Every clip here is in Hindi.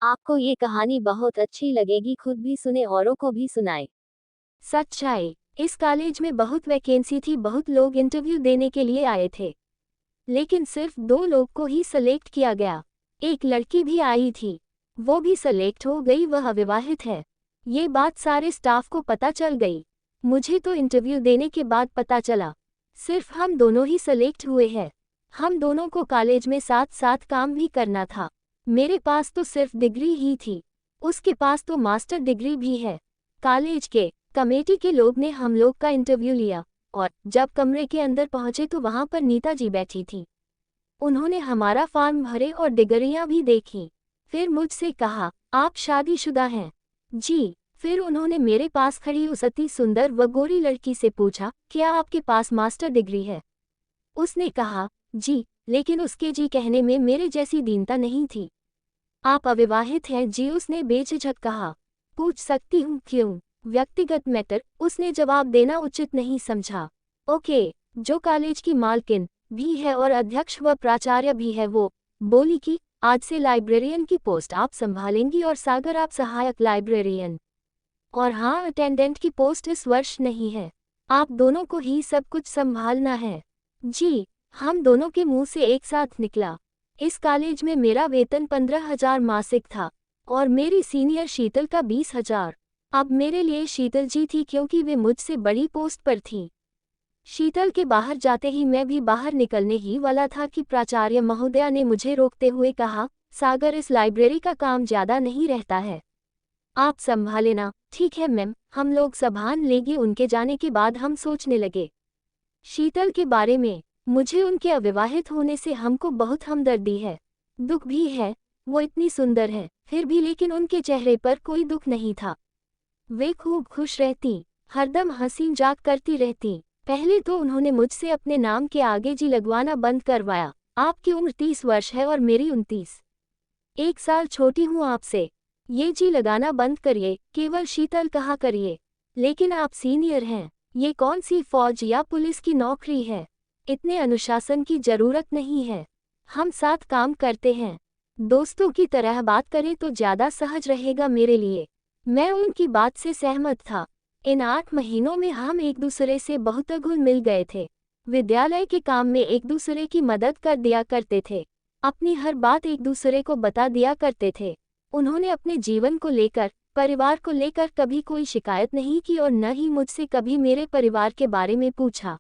आपको ये कहानी बहुत अच्छी लगेगी, खुद भी सुने औरों को भी सुनाए। सच्चाई। इस कॉलेज में बहुत वैकेंसी थी, बहुत लोग इंटरव्यू देने के लिए आए थे, लेकिन सिर्फ 2 लोग को ही सेलेक्ट किया गया। एक लड़की भी आई थी, वो भी सेलेक्ट हो गई, वह अविवाहित है। ये बात सारे स्टाफ को पता चल गई। मुझे तो इंटरव्यू देने के बाद पता चला, सिर्फ हम दोनों ही सेलेक्ट हुए हैं। हम दोनों को कॉलेज में साथ साथ काम भी करना था। मेरे पास तो सिर्फ डिग्री ही थी, उसके पास तो मास्टर डिग्री भी है। कॉलेज के कमेटी के लोग ने हम लोग का इंटरव्यू लिया और जब कमरे के अंदर पहुंचे तो वहां पर नीता जी बैठी थी। उन्होंने हमारा फॉर्म भरे और डिग्रियां भी देखी। फिर मुझसे कहा, आप शादीशुदा हैं? जी। फिर उन्होंने मेरे पास खड़ी उस अति सुंदर व गोरी लड़की से पूछा, क्या आपके पास मास्टर डिग्री है? उसने कहा, जी, लेकिन उसके जी कहने में मेरे जैसी दीनता नहीं थी। आप अविवाहित हैं? जी, उसने बेझिझक कहा। पूछ सकती हूँ क्यों? व्यक्तिगत मैटर, उसने जवाब देना उचित नहीं समझा। ओके। जो कॉलेज की मालकिन भी है और अध्यक्ष व प्राचार्य भी है, वो बोली कि आज से लाइब्रेरियन की पोस्ट आप संभालेंगी और सागर आप सहायक लाइब्रेरियन। और हाँ, अटेंडेंट की पोस्ट इस वर्ष नहीं है, आप दोनों को ही सब कुछ संभालना है। जी। हम दोनों के मुंह से एक साथ निकला। इस कॉलेज में मेरा वेतन 15,000 मासिक था और मेरी सीनियर शीतल का 20,000। अब मेरे लिए शीतल जी थी क्योंकि वे मुझसे बड़ी पोस्ट पर थी। शीतल के बाहर जाते ही मैं भी बाहर निकलने ही वाला था कि प्राचार्य महोदया ने मुझे रोकते हुए कहा, सागर, इस लाइब्रेरी का काम ज्यादा नहीं रहता है, आप संभाले ना। ठीक है मैम, हम लोग संभाल लेंगे। उनके जाने के बाद हम सोचने लगे शीतल के बारे में। मुझे उनके अविवाहित होने से हमको बहुत हमदर्दी है, दुख भी है। वो इतनी सुंदर है फिर भी, लेकिन उनके चेहरे पर कोई दुख नहीं था। वे खूब खुश रहती, हरदम हंसी मजाक करती रहती। पहले तो उन्होंने मुझसे अपने नाम के आगे जी लगवाना बंद करवाया। आपकी उम्र 30 वर्ष है और मेरी 29, 1 साल छोटी हूँ आपसे। ये जी लगाना बंद करिए, केवल शीतल कहा करिए। लेकिन आप सीनियर हैं, ये कौन सी फौज या पुलिस की नौकरी है, इतने अनुशासन की जरूरत नहीं है। हम साथ काम करते हैं, दोस्तों की तरह बात करें तो ज्यादा सहज रहेगा मेरे लिए। मैं उनकी बात से सहमत था। इन 8 महीनों में हम एक दूसरे से बहुत घुल मिल गए थे। विद्यालय के काम में एक दूसरे की मदद कर दिया करते थे, अपनी हर बात एक दूसरे को बता दिया करते थे। उन्होंने अपने जीवन को लेकर, परिवार को लेकर कभी कोई शिकायत नहीं की और न ही मुझसे कभी मेरे परिवार के बारे में पूछा।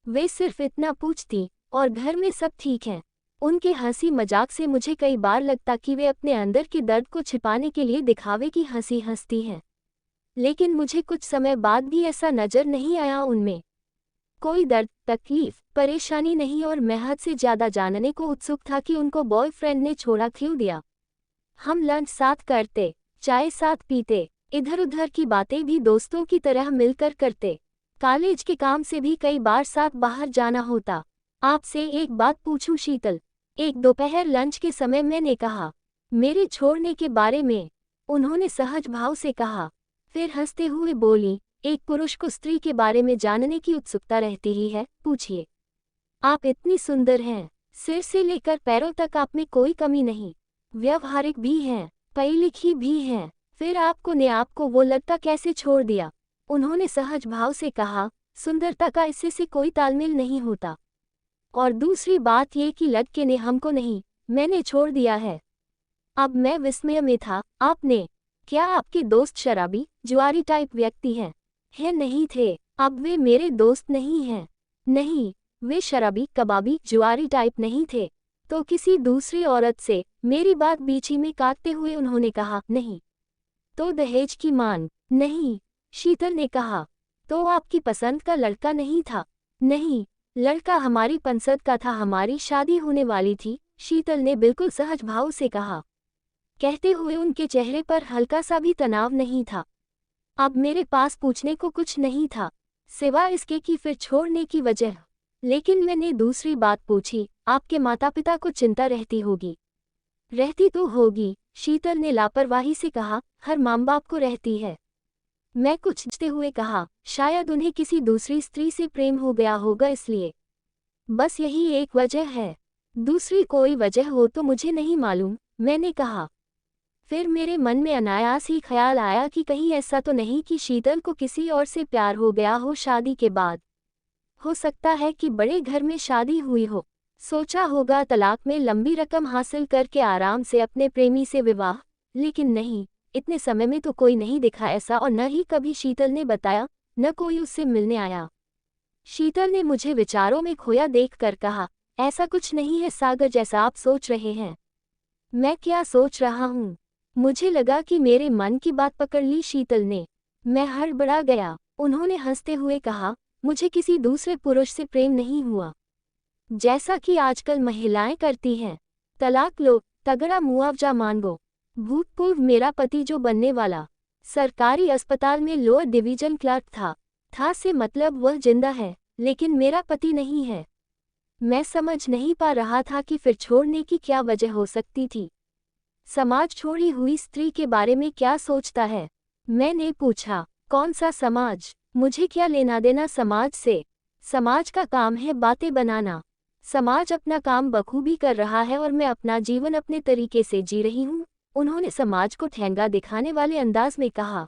वे सिर्फ इतना पूछती, और घर में सब ठीक है। उनके हंसी मजाक से मुझे कई बार लगता कि वे अपने अंदर के दर्द को छिपाने के लिए दिखावे की हंसी हंसती हैं। लेकिन मुझे कुछ समय बाद भी ऐसा नजर नहीं आया उनमें कोई दर्द, तकलीफ, परेशानी नहीं, और मैं हद से ज्यादा जानने को उत्सुक था कि उनको बॉयफ्रेंड ने छोड़ा क्यों दिया। हम लंच साथ करते, चाय साथ पीते, इधर उधर की बातें भी दोस्तों की तरह मिलकर करते। कॉलेज के काम से भी कई बार साथ बाहर जाना होता। आपसे एक बात पूछूं शीतल? एक दोपहर लंच के समय मैंने कहा, मेरे छोड़ने के बारे में। उन्होंने सहज भाव से कहा, फिर हंसते हुए बोली, एक पुरुष को स्त्री के बारे में जानने की उत्सुकता रहती ही है, पूछिए। आप इतनी सुंदर हैं, सिर से लेकर पैरों तक आप में कोई कमी नहीं, व्यवहारिक भी हैं, पढ़ी लिखी भी हैं, फिर आपको वो लड़का कैसे छोड़ दिया? उन्होंने सहज भाव से कहा, सुंदरता का इससे कोई तालमेल नहीं होता, और दूसरी बात ये कि लड़के ने हमको नहीं, मैंने छोड़ दिया है। अब मैं विस्मय में था। आपने? क्या आपके दोस्त शराबी, जुआरी टाइप व्यक्ति हैं? है नहीं थे, अब वे मेरे दोस्त नहीं हैं। नहीं, वे शराबी, कबाबी, जुआरी टाइप नहीं थे। तो किसी दूसरी औरत से? मेरी बात बीच ही में काटते हुए उन्होंने कहा, नहीं। तो दहेज की मांग? नहीं। शीतल ने कहा, तो आपकी पसंद का लड़का नहीं था? नहीं, लड़का हमारी पसंद का था, हमारी शादी होने वाली थी, शीतल ने बिल्कुल सहज भाव से कहा। कहते हुए उनके चेहरे पर हल्का सा भी तनाव नहीं था। अब मेरे पास पूछने को कुछ नहीं था, सिवा इसके कि फिर छोड़ने की वजह। लेकिन मैंने दूसरी बात पूछी, आपके माता पिता को चिंता रहती होगी? रहती तो होगी, शीतल ने लापरवाही से कहा, हर माँ बाप को रहती है। मैं कुछ सोचते हुए कहा, शायद उन्हें किसी दूसरी स्त्री से प्रेम हो गया होगा, इसलिए। बस यही एक वजह है, दूसरी कोई वजह हो तो मुझे नहीं मालूम, मैंने कहा। फिर मेरे मन में अनायास ही ख्याल आया कि कहीं ऐसा तो नहीं कि शीतल को किसी और से प्यार हो गया हो शादी के बाद। हो सकता है कि बड़े घर में शादी हुई हो। सोचा होगा तलाक में लंबी रकम हासिल करके आराम से अपने प्रेमी से विवाह, लेकिन नहीं, इतने समय में तो कोई नहीं दिखा ऐसा, और न ही कभी शीतल ने बताया, न कोई उससे मिलने आया। शीतल ने मुझे विचारों में खोया देखकर कहा, ऐसा कुछ नहीं है सागर जैसा आप सोच रहे हैं। मैं क्या सोच रहा हूँ? मुझे लगा कि मेरे मन की बात पकड़ ली शीतल ने। मैं हड़बड़ा गया। उन्होंने हंसते हुए कहा, मुझे किसी दूसरे पुरुष से प्रेम नहीं हुआ, जैसा कि आजकल महिलाएं करती हैं। तलाक लो, तगड़ा मुआवजा मांगो। भूतपूर्व मेरा पति जो बनने वाला सरकारी अस्पताल में लोअर डिवीजन क्लर्क था से मतलब वह जिंदा है, लेकिन मेरा पति नहीं है। मैं समझ नहीं पा रहा था कि फिर छोड़ने की क्या वजह हो सकती थी। समाज छोड़ी हुई स्त्री के बारे में क्या सोचता है? मैंने पूछा। कौन सा समाज? मुझे क्या लेना देना समाज से? समाज का काम है बातें बनाना। समाज अपना काम बखूबी कर रहा है और मैं अपना जीवन अपने तरीके से जी रही हूँ, उन्होंने समाज को ठेंगा दिखाने वाले अंदाज में कहा।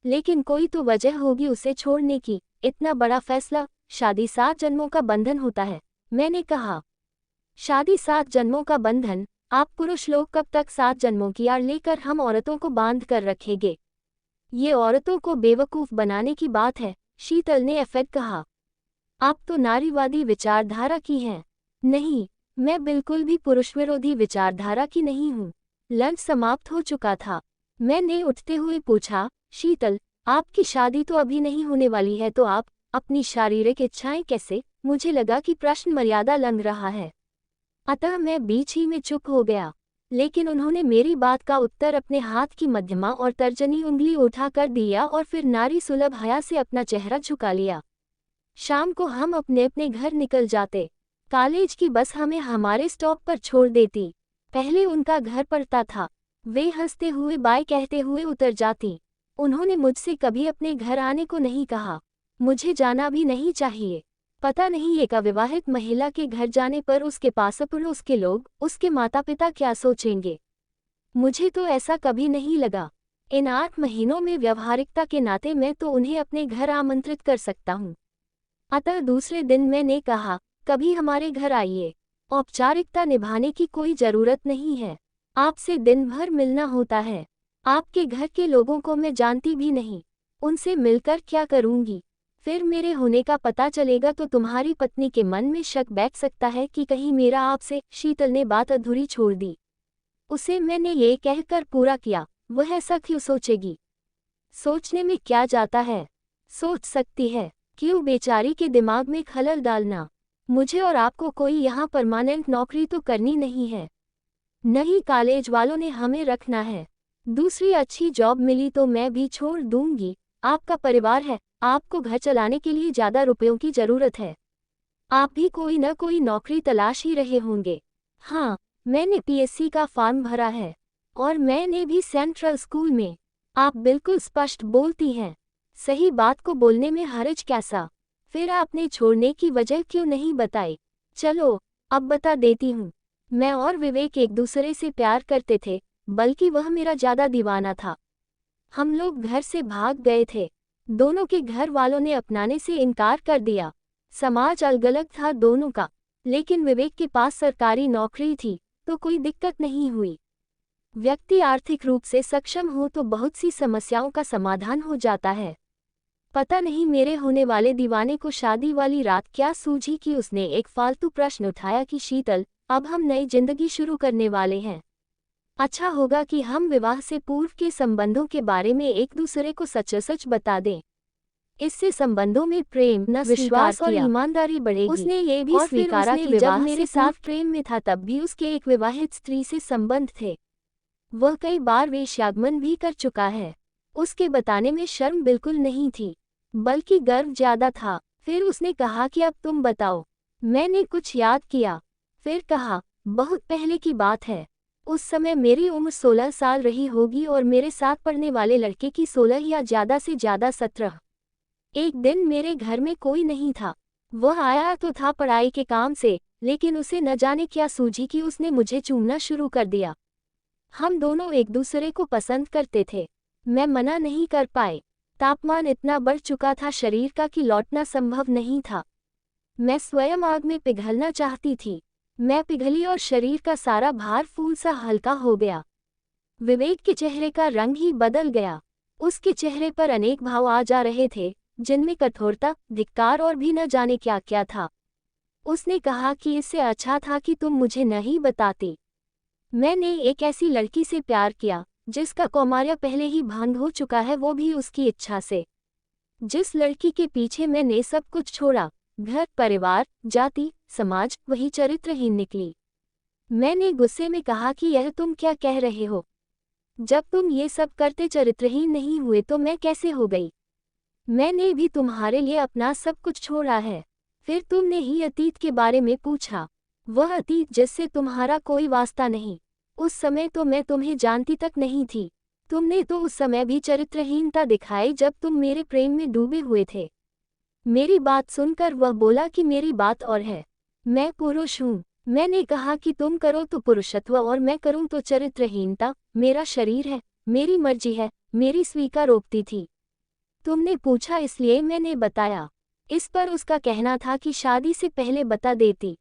लेकिन कोई तो वजह होगी उसे छोड़ने की। इतना बड़ा फैसला, शादी 7 जन्मों का बंधन होता है, मैंने कहा। शादी 7 जन्मों का बंधन? आप पुरुष लोग कब तक 7 जन्मों की आड़ लेकर हम औरतों को बांध कर रखेंगे? ये औरतों को बेवकूफ़ बनाने की बात है, शीतल ने अफेद कहा। आप तो नारीवादी विचारधारा की हैं। नहीं, मैं बिल्कुल भी पुरुष विरोधी विचारधारा की नहीं हूँ। लंच समाप्त हो चुका था। मैंने उठते हुए पूछा, शीतल, आपकी शादी तो अभी नहीं होने वाली है, तो आप अपनी शारीरिक इच्छाएं कैसे? मुझे लगा कि प्रश्न मर्यादा लंघ रहा है, अतः मैं बीच ही में चुप हो गया। लेकिन उन्होंने मेरी बात का उत्तर अपने हाथ की मध्यमा और तर्जनी उंगली उठा कर दिया और फिर नारी सुलभ हया से अपना चेहरा झुका लिया। शाम को हम अपने अपने घर निकल जाते। कॉलेज की बस हमें हमारे स्टॉप पर छोड़ देती। पहले उनका घर पड़ता था। वे हंसते हुए बाय कहते हुए उतर जाती। उन्होंने मुझसे कभी अपने घर आने को नहीं कहा। मुझे जाना भी नहीं चाहिए। पता नहीं एक अविवाहित महिला के घर जाने पर उसके पास पड़ोस के लोग, उसके माता पिता क्या सोचेंगे। मुझे तो ऐसा कभी नहीं लगा। इन 8 महीनों में व्यवहारिकता के नाते मैं तो उन्हें अपने घर आमंत्रित कर सकता हूँ। अतः दूसरे दिन मैंने कहा, कभी हमारे घर आइए। औपचारिकता निभाने की कोई जरूरत नहीं है। आपसे दिन भर मिलना होता है। आपके घर के लोगों को मैं जानती भी नहीं, उनसे मिलकर क्या करूँगी? फिर मेरे होने का पता चलेगा तो तुम्हारी पत्नी के मन में शक बैठ सकता है कि कहीं मेरा आपसे। शीतल ने बात अधूरी छोड़ दी। उसे मैंने ये कहकर पूरा किया, वह ऐसा क्यों सोचेगी? सोचने में क्या जाता है, सोच सकती है। क्यों बेचारी के दिमाग में खलल डालना? मुझे और आपको कोई यहाँ परमानेंट नौकरी तो करनी नहीं है, नहीं कॉलेज वालों ने हमें रखना है। दूसरी अच्छी जॉब मिली तो मैं भी छोड़ दूंगी। आपका परिवार है, आपको घर चलाने के लिए ज़्यादा रुपयों की ज़रूरत है। आप भी कोई न कोई नौकरी तलाश ही रहे होंगे। हाँ, मैंने पीएससी का फॉर्म भरा है, और मैंने भी सेंट्रल स्कूल में। आप बिल्कुल स्पष्ट बोलती हैं। सही बात को बोलने में हर्ज कैसा? फिर आपने छोड़ने की वजह क्यों नहीं बताई? चलो, अब बता देती हूँ। मैं और विवेक एक दूसरे से प्यार करते थे, बल्कि वह मेरा ज़्यादा दीवाना था। हम लोग घर से भाग गए थे। दोनों के घर वालों ने अपनाने से इनकार कर दिया। समाज अलग-अलग था दोनों का, लेकिन विवेक के पास सरकारी नौकरी थी, तो कोई दिक्कत नहीं हुई। व्यक्ति आर्थिक रूप से सक्षम हो तो बहुत सी समस्याओं का समाधान हो जाता है। पता नहीं मेरे होने वाले दीवाने को शादी वाली रात क्या सूझी कि उसने एक फालतू प्रश्न उठाया कि शीतल, अब हम नई जिंदगी शुरू करने वाले हैं। अच्छा होगा कि हम विवाह से पूर्व के संबंधों के बारे में एक दूसरे को सच बता दें। इससे संबंधों में प्रेम, विश्वास और ईमानदारी बढ़ेगी। उसने ये भी स्वीकारा कि जब मेरे साथ प्रेम में था तब भी उसके एक विवाहित स्त्री से संबंध थे। वह कई बार वेश्यागमन भी कर चुका है। उसके बताने में शर्म बिल्कुल नहीं थी, बल्कि गर्व ज्यादा था। फिर उसने कहा कि अब तुम बताओ। मैंने कुछ याद किया, फिर कहा, बहुत पहले की बात है। उस समय मेरी उम्र 16 साल रही होगी और मेरे साथ पढ़ने वाले लड़के की 16 या ज़्यादा से ज़्यादा 17। एक दिन मेरे घर में कोई नहीं था। वह आया तो था पढ़ाई के काम से, लेकिन उसे न जाने क्या सूझी कि उसने मुझे चूमना शुरू कर दिया। हम दोनों एक दूसरे को पसंद करते थे। मैं मना नहीं कर पाए। तापमान इतना बढ़ चुका था शरीर का कि लौटना संभव नहीं था। मैं स्वयं आग में पिघलना चाहती थी। मैं पिघली और शरीर का सारा भार फूल सा हल्का हो गया। विवेक के चेहरे का रंग ही बदल गया। उसके चेहरे पर अनेक भाव आ जा रहे थे, जिनमें कठोरता, धिक्कार और भी न जाने क्या क्या था। उसने कहा कि इससे अच्छा था कि तुम मुझे नहीं बताती। मैंने एक ऐसी लड़की से प्यार किया जिसका कौमार्य पहले ही भंग हो चुका है, वो भी उसकी इच्छा से। जिस लड़की के पीछे मैंने सब कुछ छोड़ा, घर, परिवार, जाति, समाज, वही चरित्रहीन निकली। मैंने गुस्से में कहा कि यह तुम क्या कह रहे हो? जब तुम ये सब करते चरित्रहीन नहीं हुए तो मैं कैसे हो गई? मैंने भी तुम्हारे लिए अपना सब कुछ छोड़ा है। फिर तुमने ही अतीत के बारे में पूछा, वह अतीत जिससे तुम्हारा कोई वास्ता नहीं। उस समय तो मैं तुम्हें जानती तक नहीं थी। तुमने तो उस समय भी चरित्रहीनता दिखाई जब तुम मेरे प्रेम में डूबे हुए थे। मेरी बात सुनकर वह बोला कि मेरी बात और है। मैं पुरुष हूँ। मैंने कहा कि तुम करो तो पुरुषत्व और मैं करूँ तो चरित्रहीनता। मेरा शरीर है, मेरी मर्जी है, मेरी स्वीकारोक्ति थी। तुमने पूछा इसलिए मैंने बताया। इस पर उसका कहना था कि शादी से पहले बता देती।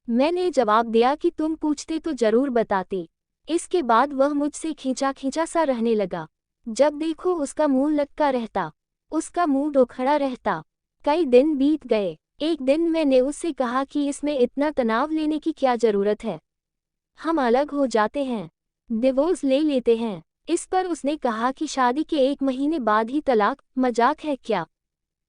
मैंने जवाब दिया कि तुम पूछते तो जरूर बताती। इसके बाद वह मुझसे खींचा खींचा सा रहने लगा। जब देखो उसका मुंह लटका रहता, उसका मुंह डोखड़ा रहता। कई दिन बीत गए। एक दिन मैंने उससे कहा कि इसमें इतना तनाव लेने की क्या जरूरत है, हम अलग हो जाते हैं, डिवोर्स ले लेते हैं। इस पर उसने कहा कि शादी के 1 महीने बाद ही तलाक, मजाक है क्या?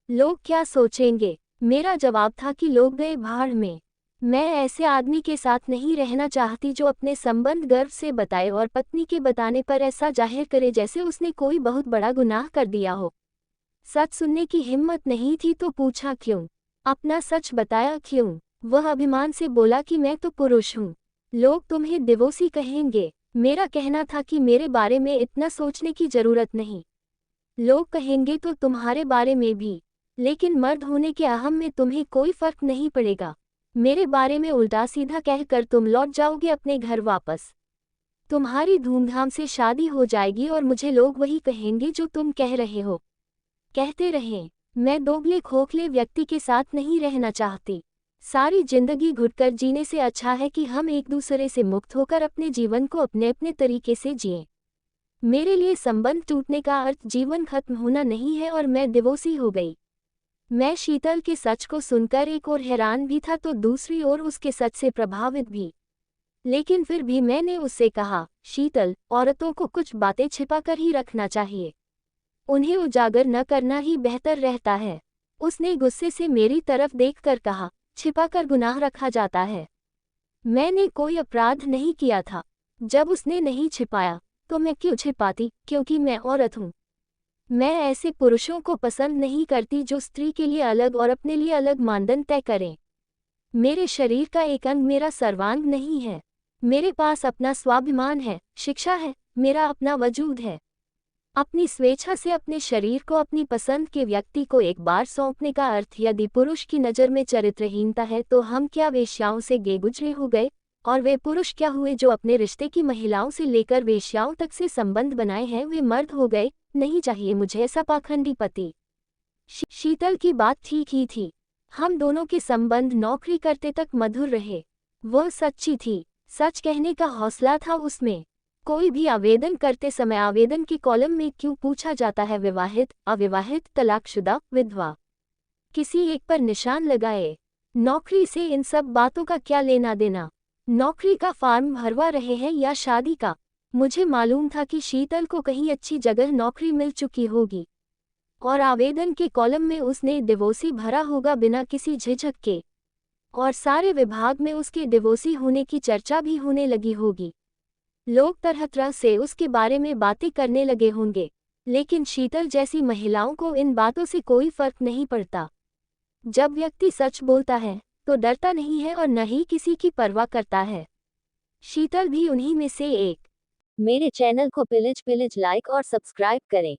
लोग क्या सोचेंगे? मेरा जवाब था कि लोग गए भाड़ में। मैं ऐसे आदमी के साथ नहीं रहना चाहती जो अपने संबंध गर्व से बताए और पत्नी के बताने पर ऐसा जाहिर करे जैसे उसने कोई बहुत बड़ा गुनाह कर दिया हो। सच सुनने की हिम्मत नहीं थी तो पूछा क्यों? अपना सच बताया क्यों? वह अभिमान से बोला कि मैं तो पुरुष हूँ, लोग तुम्हें डिवोर्सी कहेंगे। मेरा कहना था कि मेरे बारे में इतना सोचने की जरूरत नहीं। लोग कहेंगे तो तुम्हारे बारे में भी, लेकिन मर्द होने के अहम में तुम्हें कोई फर्क नहीं पड़ेगा। मेरे बारे में उल्टा सीधा कहकर तुम लौट जाओगे अपने घर वापस। तुम्हारी धूमधाम से शादी हो जाएगी और मुझे लोग वही कहेंगे जो तुम कह रहे हो। कहते रहें। मैं दोगले खोखले व्यक्ति के साथ नहीं रहना चाहती। सारी जिंदगी घुटकर जीने से अच्छा है कि हम एक दूसरे से मुक्त होकर अपने जीवन को अपने अपने तरीके से जिएं। मेरे लिए संबंध टूटने का अर्थ जीवन खत्म होना नहीं है और मैं डिवोर्सी हो गई। मैं शीतल के सच को सुनकर एक ओर हैरान भी था तो दूसरी ओर उसके सच से प्रभावित भी। लेकिन फिर भी मैंने उससे कहा, शीतल, औरतों को कुछ बातें छिपाकर ही रखना चाहिए, उन्हें उजागर न करना ही बेहतर रहता है। उसने गुस्से से मेरी तरफ देखकर कहा, छिपाकर गुनाह रखा जाता है? मैंने कोई अपराध नहीं किया था। जब उसने नहीं छिपाया तो मैं क्यों छिपाती? क्योंकि मैं औरत हूँ। मैं ऐसे पुरुषों को पसंद नहीं करती जो स्त्री के लिए अलग और अपने लिए अलग मानदंड तय करें। मेरे शरीर का एक अंग मेरा सर्वांग नहीं है। मेरे पास अपना स्वाभिमान है, शिक्षा है, मेरा अपना वजूद है। अपनी स्वेच्छा से अपने शरीर को अपनी पसंद के व्यक्ति को एक बार सौंपने का अर्थ यदि पुरुष की नज़र में चरित्रहीनता है तो हम क्या वेश्याओं से गे गुजरे हो गए? और वे पुरुष क्या हुए जो अपने रिश्ते की महिलाओं से लेकर वेश्याओं तक से संबंध बनाए हैं? वे मर्द हो गए। नहीं चाहिए मुझे ऐसा पाखंडी पति। शीतल की बात ठीक ही थी। हम दोनों के संबंध नौकरी करते तक मधुर रहे। वह सच्ची थी। सच कहने का हौसला था उसमें। कोई भी आवेदन करते समय आवेदन के कॉलम में क्यों पूछा जाता है विवाहित, अविवाहित, तलाकशुदा, विधवा? किसी एक पर निशान लगाए। नौकरी से इन सब बातों का क्या लेना देना? नौकरी का फॉर्म भरवा रहे हैं या शादी का? मुझे मालूम था कि शीतल को कहीं अच्छी जगह नौकरी मिल चुकी होगी और आवेदन के कॉलम में उसने डिवोर्सी भरा होगा बिना किसी झिझक के, और सारे विभाग में उसके डिवोर्सी होने की चर्चा भी होने लगी होगी। लोग तरह तरह से उसके बारे में बातें करने लगे होंगे, लेकिन शीतल जैसी महिलाओं को इन बातों से कोई फर्क नहीं पड़ता। जब व्यक्ति सच बोलता है तो डरता नहीं है और न ही किसी की परवाह करता है। शीतल भी उन्हीं में से एक। मेरे चैनल को पिलिच पिलिच लाइक और सब्सक्राइब करें।